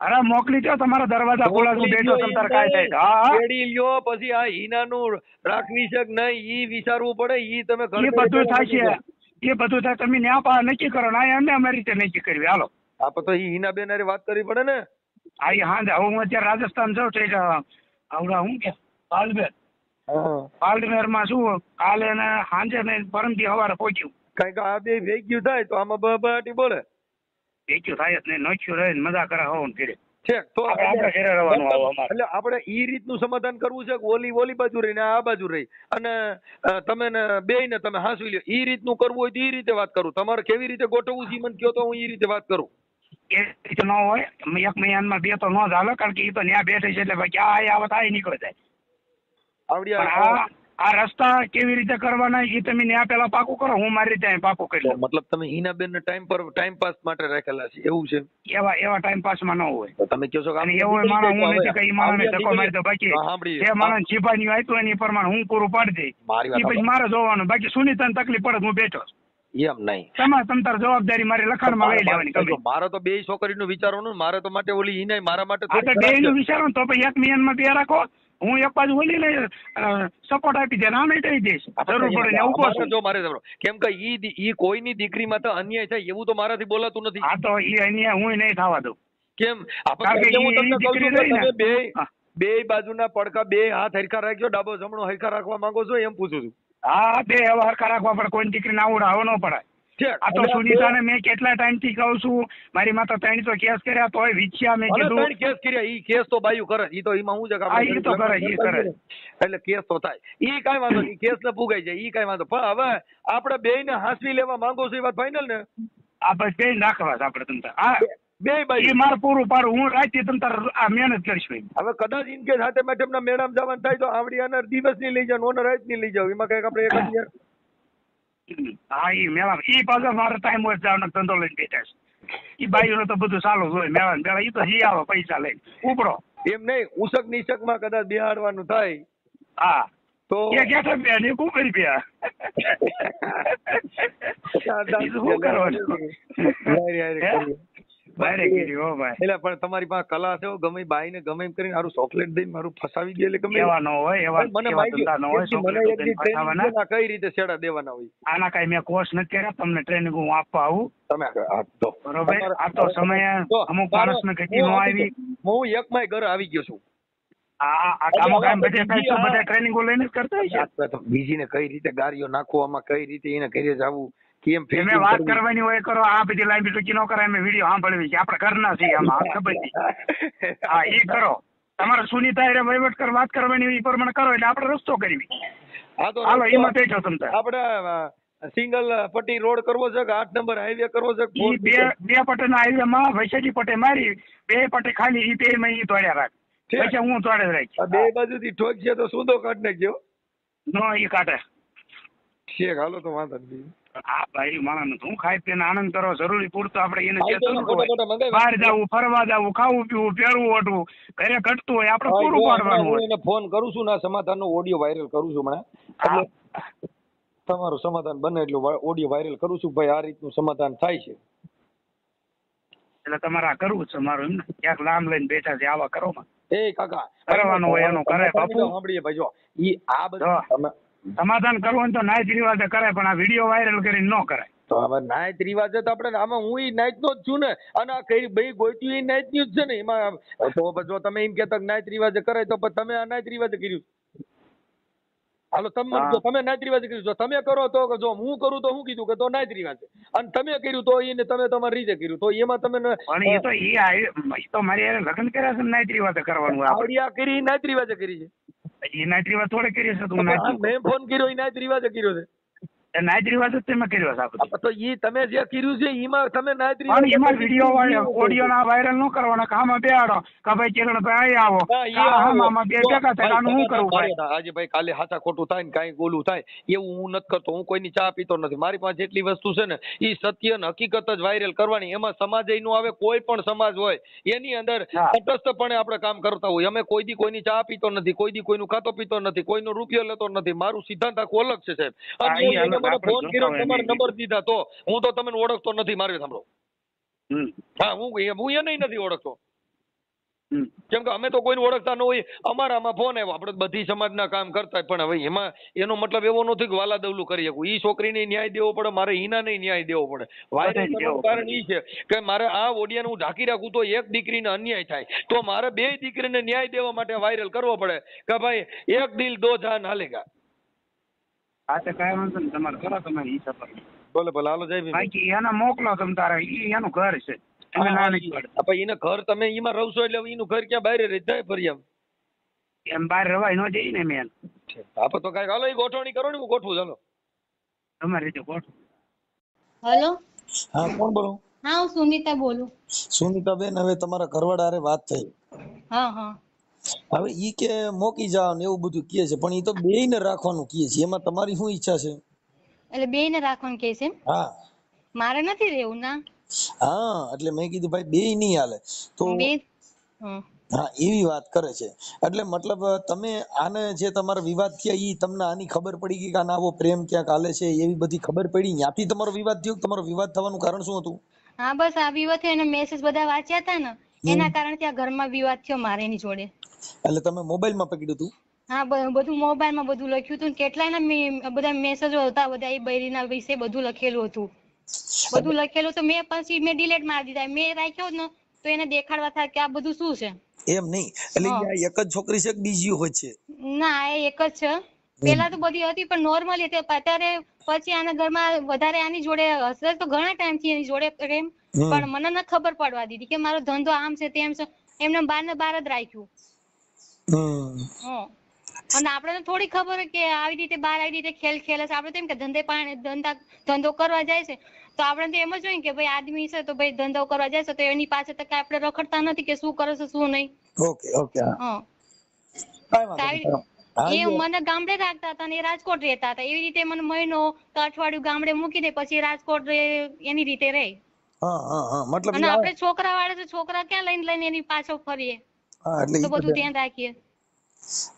અરે મોકલી દો તમારા દરવાજા ખોલા, હું બેઠો તમ તારે કાંઈ થાય. હા કેડી લ્યો પછી આ હીનાનું રાખવી છે કે નહીં ઈ વિચારવું પડે. ઈ તમે એ બધું થાય છે, એ બધું થાય. તમે ન્યા નક્કી કરો ને અમે અમારી રીતે નક્કી કરવી. હાલો આપણે તો હીના બેન હારે વાત કરવી પડે ને. હા હા હું અત્યારે રાજસ્થાન જાઉં છું આવડા હું કે પાલબેર પાલમેર માં શું કાલે ને સાંજે ને પરમથી સવારે પહોંચ્યું. કઈક આ બે ભેગ્યું થાય તો આમાં બહાટી બોલે. ભેગ્યું થાય જ નહીં, નોચ્યું રહે ને મજા કરે હોવું ઘરે. ઠીક તો આપણે ઘરે રહેવાનું આવે અમારે. એટલે આપણે ઈ રીતનું સમાધાન કરવું છે કે ઓલી બાજુ રહી ને આ બાજુ રહી અને તમે ને બેય ને તમે હાંસવી લ્યો. ઈ રીતનું કરવું હોય તો ઈ રીતે વાત કરું. તમારે કેવી રીતે ગોઠવવું છે મને કહો તો હું ઈ રીતે વાત કરું. એ રીતે ન હોય, 1 મહિનામાં 2 તો ન જ હાલે, કારણ કે એ તો ત્યાં બેઠે છે એટલે બાકી આ આવત આ નીકળે જાય. આવડિયા આ રસ્તા કેવી રીતે કરવાના એ તમે ત્યાં પેલા પાકું કરો, હું મારી રીતે પાકું કરી લઉં. મતલબ તમે હિનાબેન ને ટાઈમ પાસ માટે રાખેલા છે એવું છે? એવા ટાઈમ પાસ માં ન હોય. તો તમે કહો છો કે એવું માણસ હું નથી કઈ માણસ ધક્કો મારી દો. બાકી જે માણસ જીભાની આપ્યું એની પ્રમાણે હું પૂરું પાડી દઈ. એ પછી મારે જોવાનું. બાકી સુનીતાને તકલીફ પડે હું બેઠો એમ નહીં. તમારે જવાબદારી મારી લખાણમાં લઈ લેવાની. મારે તો 2 છોકરીનું વિચારવાનું. મારે તો માટે ઓલી હિનાઈ મારા માટે તો 2 નું વિચારો તો પછી 1 મહિનામાં 2 રાખો. હું એક બાજુ ઓલી ને સપોર્ટ આપી દે, ના નહીં દઈ દઈશ જરૂર પડે ને ઉભો છું. જો મારે કેમ કે ઈ કોઈની દીકરીમાં તો અન્યાય થાય એવું તો મારાથી બોલાતું નથી. હા તો ઈ અન્યાય હું નહીં થવા દઉં. કેમ આપણે બે બાજુના પડકા 2 હાથ હરખા રાખ્યો, ડાબો જમણો હરખા રાખવા માંગો છો એમ પૂછું છું. હા 2 હવે હરખા રાખવા પડે, કોઈ દીકરીને આવડાવો ન પડાય. આ તો સુનીતાને મેં કેટલા ટાઈમ થી કહું છું, મારી માતા 3 તો કેસ કર્યા તોય વિછ્યા. મેં કીધું 3 કેસ કર્યા. ઈ કેસ તો બાયું કરે. ઈ તો એમાં હું છે ઈ તો કરે એટલે કેસ તો થાય. ઈ કાઈ વાંધો નહીં, કેસ ને પુગાઈ જાય ઈ કાઈ વાંધો. પણ હવે આપણે બેયને હાંસવી લેવા માંગો છો એ વાત ફાઇનલ ને? આ બસ 2 નાખવા આપણે તમતા. હા 2 બાઈ ઈ માર પૂરું પાડું. હું રાતે તમતાર આ મહેનત કરીશું. હવે કદાચ ઇન કેસ હાથે મેડમ ના મેડમ જવાનું થાય તો આવડિયાના દિવસની લઈ જાવ, ઓનર રાતની લઈ જાવ. એમાં કઈક આપણે એક જ હા ઈ મેળા ઈ પાછો મારો ટાઈમ હોય જવાનો ધંધો લઈને બેઠા છે. ઈ બાઈઓનો તો બધું ચાલુ જ હોય મેળા ને પેલા. ઈ તો જી આવો પૈસા લઈને ઉપડો. એમ નહીં, ઉસક નિશક માં કદાચ બિહાડવાનું થાય. હા તો એ ક્યાં બે ને કુકરી બે શું કરવાનું બારે કીધી હો ભાઈ. એટલે પણ તમારી પાસે કલા છે, ગમે બાઈ ને ગમે એમ કરીને મારું ચોકલેટ દઈને મારું ફસાવી દે. એટલે ગમે એવા ન હોય, એવા મને કઈ રીતે છેડા દેવાના હોય. આના કઈ મેં કોર્સ નથી કર્યા. તમને ટ્રેનિંગ હું આપવા આવું. તમે બરોબર. આ તો સમય અમુક માણસ ને કઈ નો આવી. હું એક માય ઘર આવી ગયો છું. બધા ટ્રેનિંગો લઈને જ કરતા હોય છે. બીજીને કઈ રીતે ગાડીઓ નાખવામાં, કઈ રીતે એને ઘરે જવું, કેમ તમે વાત કરવાની હોય કરો. આ બધી લાઈન ટૂંકી ન કરાય. અમે વિડીયો સાંભળવી છે, આપણે ઘરના છીએ આમાં ખબર છે. હા એ કરો. તમારે સુનીતા એ વહીવટ કર વાત કરવાની એ પ્રમાણે કરો એટલે આપણે રસ્તો કરવી. હાલો એમાં બેઠો તમને. આપણે સિંગલ પટ્ટી રોડ કરવો છે કે 8 નંબર હાઈવે કરવો છે? બે પટ્ટીના હાઈવે માં વૈશાલી પટ્ટી મારી 2 પટ્ટી ખાલી ઈ 2 માં ઈ તોડ્યા રાખ. પછી હું તોડે રાખી. 2 બાજુથી ઠોક છે તો સુધો કાઢ નાખજો. નો ઈ કાઢે. ઠીક હાલો તો વાંધો નહીં. હા ભાઈ માણસ હું ખાઈ પીને આનંદ કરો જરૂરી પૂરતો આપણે એને હા, તો ચેતવવું ખોટા હોય. ખોટા મંગાવી બહાર જવું, ફરવા જવું, ખાવું પીવું, પહેરવું ઓઢવું, ઘરે ઘટતું હોય આપણે પૂરું પાડવાનું હું હોય. એને ફોન કરું છું ને સમાધાનનો ઓડિયો વાયરલ કરું છું હમણાં. હા. એટલે તમારું સમાધાન બને એટલું ઓડિયો વાયરલ કરું છું ભાઈ, આ રીતનું સમાધાન થાય છે. એટલે તમારે આ કરવું છે મારું એમ ને? ક્યાંક લાંબ લઈને બેઠા છે આવા કરો માં. એ કાકા કરવાનું હોય એનું કરે બાપુ. સાંભળીએ ભાઈ, જો ઈ આ બધું તમે સમાધાન કરવું હોય તો નાયત રિવાજે કરાય, પણ આ વિડીયો વાયરલ કરીને ન કરાય. તો હવે નાયત રિવાજ તો આપણે આમાં હું ઈ નાયત નો જ છું ને, અને આ કઈ ભાઈ ગોત્યું ઈ નાયત નું જ છે ને. એમાં તો જો તમે એમ કહેતા નાયત રિવાજે કરાય તો પછી તમે આ નાયત રિવાજે કર્યું. હાલો તમે હા. જો તમે નાયત રિવાજે કર્યું, જો તમે કરો તો જો હું કરું તો હું કીધું કે તો નાયત રિવાજે, અને તમે કર્યું તો એને તમે તમારી રીતે કર્યું તો એમાં તમે પણ એ તો ઈ તો મારી હારે લગ્ન કર્યા છે ને નાયત રિવાજે કરવાનું હોય આપણે. આવડિયા કરી ઈ નાયત રિવાજે કરી છે. એ નાયત રિવાજ થોડે કરી છે તું નાયત મેં ફોન કર્યો ઈ નાયત રિવાજે કર્યો છે. નાયત રિવાજ જ તમે કર્યો છે આ બધું. તો ઈ તમે જે કર્યું છે એમાં તમે નાયત પણ રિવાજ એમાં વિડીયો ઓડિયો ના વાયરલ ન કરવાના, કામાં બેહાડો કે ભાઈ કિરણભાઈ આવો, આમાં બે ભેગા થાય આનું શું કરવું ભાઈ? આજે ભાઈ કાલે સાચા ખોટું થાય ને કાંઈ ગોલું થાય એવું હું નથી કરતો. હું કોઈની ચા પીતો નથી. મારી પાસે જેટલી વસ્તુ છે ને એ સત્ય ને હકીકત જ વાયરલ કરવાની. એમાં સમાજ નો આવે, કોઈ પણ સમાજ હોય એની અંદર તટસ્થપણે આપણે કામ કરતા હોય. અમે કોઈ દી કોઈની ચા પીતો નથી, કોઈ દી કોઈનું ખાતો પીતો નથી, કોઈનો રૂપિયો લેતો નથી. મારું સિદ્ધાંત આખું અલગ છે સાહેબ. અને એને મને ફોન કર્યો, તમારા નંબર દીધા, તો હું તો તમને ઓળખતો નથી. મારે સાંભળો, હા હું એને નથી ઓળખતો, કેમ કે અમે તો કોઈને ઓળખતા ન હોય. અમારામાં ફોન આવ્યો, આપણે બધી સમાજના કામ કરતા, પણ હવે એમાં એનો મતલબ એવો નથી કે વાલા દવલું કરી શકું. ઈ છોકરીને ન્યાય દેવો પડે, મારે હિનાને ન્યાય દેવો પડે. વાયરલ કરવાનું કારણ ઈ છે કે મારે આ ઓડિયાને હું ઢાંકી રાખું તો એક દીકરીને અન્યાય થાય, તો મારે બે દીકરીને ન્યાય દેવા માટે વાયરલ કરવો પડે કે ભાઈ એક દિલ દો જાન હાલેગા. હા તો કાંઈ વાંધો નહીં, તમારે કરો તમારી હિસાબ. ભલે ભલે હાલો જય ભીમ. બાકી એને મોકલો તમે તારે, ઈ એનું ઘર છે. એને ના નથી પાડતા. આપણે એને ઘર તમે એમાં રહો એટલે એનું ઘર ક્યાં બહાર રહી જાય ફરી એમ એમ બહાર રવાય ન જઈ ને મેન. આપણે તો કાંઈક હાલો એ ગોઠવણી કરો ને, હું ગોઠવું. ચાલો તમારી રીતે ગોઠવો. હેલો. હા કોણ બોલો? હા હું સુનિતા બોલું. સુનિતાબેન, હવે તમારા ઘરવાળા હારે વાત થઈ. હા હા. હવે ઈ કે મોકી જાવ ને એવું બધું કહે છે, પણ ઈ તો બેયને રાખવાનું કહે છે. એમાં તમારી શું ઈચ્છા છે? એટલે બે ને રાખવાનું કે છે? હા મારે નથી રહેવું ના. હા, એટલે મેં કીધું ભાઈ બેય નહીં હાલે તો. બે. હા એવી વાત કરે છે. એટલે મતલબ તમે આને જે તમારો વિવાદ થયા ઈ તમને આની ખબર પડી ગઈ કે આનો આવો પ્રેમ ક્યાંક હાલે છે એવી બધી ખબર પડી? ત્યાંથી તમારો વિવાદ થયો? તમારો વિવાદ થવાનું કારણ શું હતું? હા બસ આ વિવાદ થયો, એને મેસેજ બધા વાંચ્યા હતા ને એના કારણે ત્યાં ઘરમાં વિવાદ થયો મારે એની જોડે. એટલે તમે મોબાઈલમાં પકડ્યું હતું? હા બધું મોબાઈલમાં બધું લખ્યું હતું, કેટલાયના બધા મેસેજો હતા, બધા એ બૈરીના વિશે બધું લખેલું હતું. બધું લખેલું તો મેં પછી મેં ડિલીટ મારી દીધા. મેં રાખ્યો ને તો એને દેખાડવા થાય કે આ બધું શું છે. એમ નહીં, એટલે આ એક જ છોકરી છે કે બીજી હોય છે? ના એ એક જ છે. પેલા તો બધી હતી પણ નોર્મલી હતી. અત્યારે પછી આના ઘરમાં વધારે આની જોડે હશે તો ઘણા ટાઈમ થી એની જોડે પ્રેમ, પણ મને ન ખબર પડવા દીધી કે મારો ધંધો આમ છે તેમ છે. એમને બાર ને બાર જ રાખ્યું. અને આપણે તો થોડી ખબર કે આવી રીતે બહાર આવી રીતે ખેલ ખેલે છે. આપણે તો એમ કે ધંધો કરવા જાય છે તો આપણે તો એમ જ હોય કે ભાઈ આદમી છે તો ભાઈ ધંધો કરવા જાય છે તો એની પાસે તો કઈ આપણે રખડતા નથી કે શું કરે છે શું નહીં. ઓકે ઓકે હા એ મને ગામડે રાખતા હતા ને એ રાજકોટ રહેતા હતા. એવી રીતે મને મહિનો કે અઠવાડિયું ગામડે મૂકી દે પછી રાજકોટ એની રીતે રહે. મતલબ અને આપણે છોકરા વાળા તો છોકરા ક્યાં લઈને લઈને એની પાછળ ફરીએ, તો બધું ધ્યાન રાખીએ.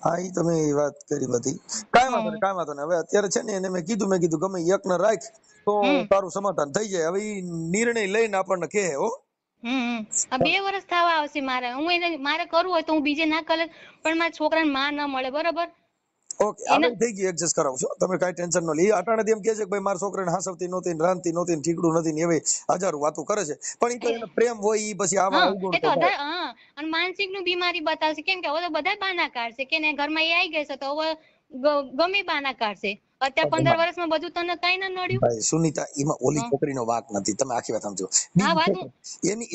હા ઈ તમે એ વાત કરી બધી. કાંઈ વાંધો નહીં. હવે અત્યારે છે ને એને મેં કીધું ગમે એક ને રાખ તો તારું સમાધાન થઈ જાય. હવે ઈ નિર્ણય લઈને આપણને કહે હો. 2 વર્ષ થવા આવશે મારે. હું એને મારે કરવું હોય તો હું બીજે ના કરે, પણ મારા છોકરાને માં ન મળે. બરોબર ઓકે હવે થઈ ગયું, એડજસ્ટ કરાવશો તમે, કાંઈ ટેન્શન ન લે. અટાણે એમ કહે છે કે ભાઈ મારા છોકરાને હાસવતી નહોતી, રાંધતી નહોતી, ઠીકડું નથી ને એવી હજારો વાતો કરે છે, પણ ઈ તો એને પ્રેમ હોય ઈ પછી આવા અવગુણ તો થાય. અને માનસિક નું બીમારી બતાવશે. કેમ કે હવે તો બધા બાના કાઢશે કે ઘરમાં એ આવી ગઈ છે તો હવે ગમે બાના કાઢશે. અત્યારે 15 વર્ષમાં બધું તને કઈ ના નડ્યું? ભાઈ સુનિતા, એમાં ઓલી છોકરીનો વાંક નથી, તમે આખી વાત સમજો.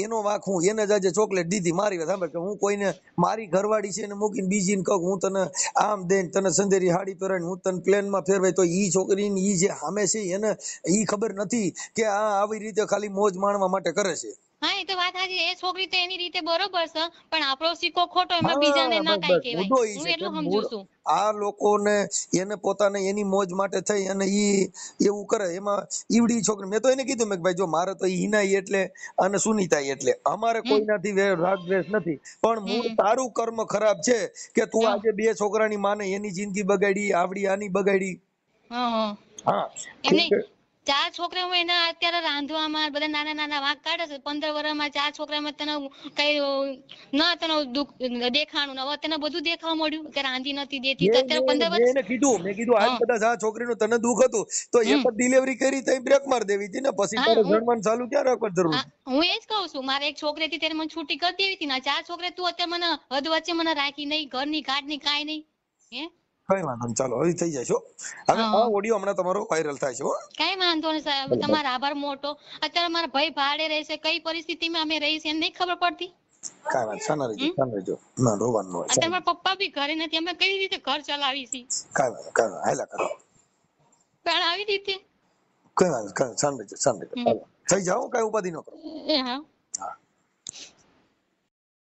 એનો વાંક હું એને જ આજે ચોકલેટ દીધી. મારી વાત સાંભળ કે હું કોઈને મારી ઘરવાળી છે એને મૂકીને બીજીને કહું હું તને આમ દઈને તને સંદેરી હાડી પહેરાવીને હું તને પ્લેનમાં ફેરવાય, તો ઈ છોકરીને ઈ જે સામે છે એને ઈ ખબર નથી કે આ આવી રીતે ખાલી મોજ માણવા માટે કરે છે. હા એ તો વાત સાચી, એ છોકરી તો એની રીતે બરોબર છે, પણ આપણો સિક્કો ખોટો, એમાં બીજાને હા ના બસ કાંઈ બસ કહેવાય. મુદ્દો ઈ હું છે કે એટલું સમજુ મૂળ છું. આ લોકોને એને પોતાને એની મોજ માટે થઈ અને ઈ એવું કરે એમાં ઈવડી છોકરી મેં તો એને કીધું મેં કે ભાઈ જો મારે તો ઈ હિનાઈ એટલે અને સુનીતાઈ એટલે અમારે હમ કોઈનાથી રાગ દ્વેષ નથી, પણ મૂળ હમ તારું કર્મ ખરાબ છે કે તું હા આજે બે છોકરાની માને એની જિંદગી બગાડી, આવડી આની બગાડી. હા હા હા એમ ઠીક નહીં, છે. 4 છોકરાઓ એના અત્યારે રાંધવામાં બધા નાના નાના વાંક કાઢે છે. 15 વર્ષમાં 4 છોકરામાં તને કઈ ના તને દુઃખ દેખાણું ને હવે તને બધું દેખાવા મળ્યું કે રાંધી નથી દેતી, તો અત્યારે 15 મેં વર્ષ. એને કીધું મેં કીધું આજ હા કદાચ આ છોકરીનું તને દુઃખ હતું તો એક હમ જ ડિલિવરી કરી તો બ્રેક માર દેવી હતી ને, પછી હા તારે જણવાનું ચાલુ ક્યાં રાખવાની જરૂર હા, છે? હું એ જ કહું છું, મારે એક છોકરી હતી ત્યારે મને છૂટી કરી દેવી હતી ને, 4 છોકરા તું અત્યારે મને હદ વચ્ચે મને રાખી નહીં, ઘરની કાઢની કાંઈ નહીં. હે કઈ વાંધો નહીં, ચાલો હવે થઈ જશો. હવે હા આ હા ઓડિયો હમણાં તમારો વાયરલ થાય છે હો. કઈ વાંધો નહીં સાહેબ, ભલે ભલે. તમારો આભાર મોટો. અત્યારે મારા ભાઈ ભાડે રહેશે, કઈ પરિસ્થિતિમાં અમે રહી છે એને નહીં ખબર પડતી. કાંઈ વાંધો શાના રહેજો હમ શાના રહેજો, ના રોવાનું હોય અત્યારે શાંતિ. મારા પપ્પા બી ઘરે નથી, અમે કઈ રીતે ઘર ચલાવી છીએ, કાંઈ વાંધો હાલ્યા કરો. પણ આવી રીતે. કઈ વાંધો શાન રહેજો. હમ ચાલો થઈ જાઓ, કાંઈ ઉપાધિ ન કરો. એ હા.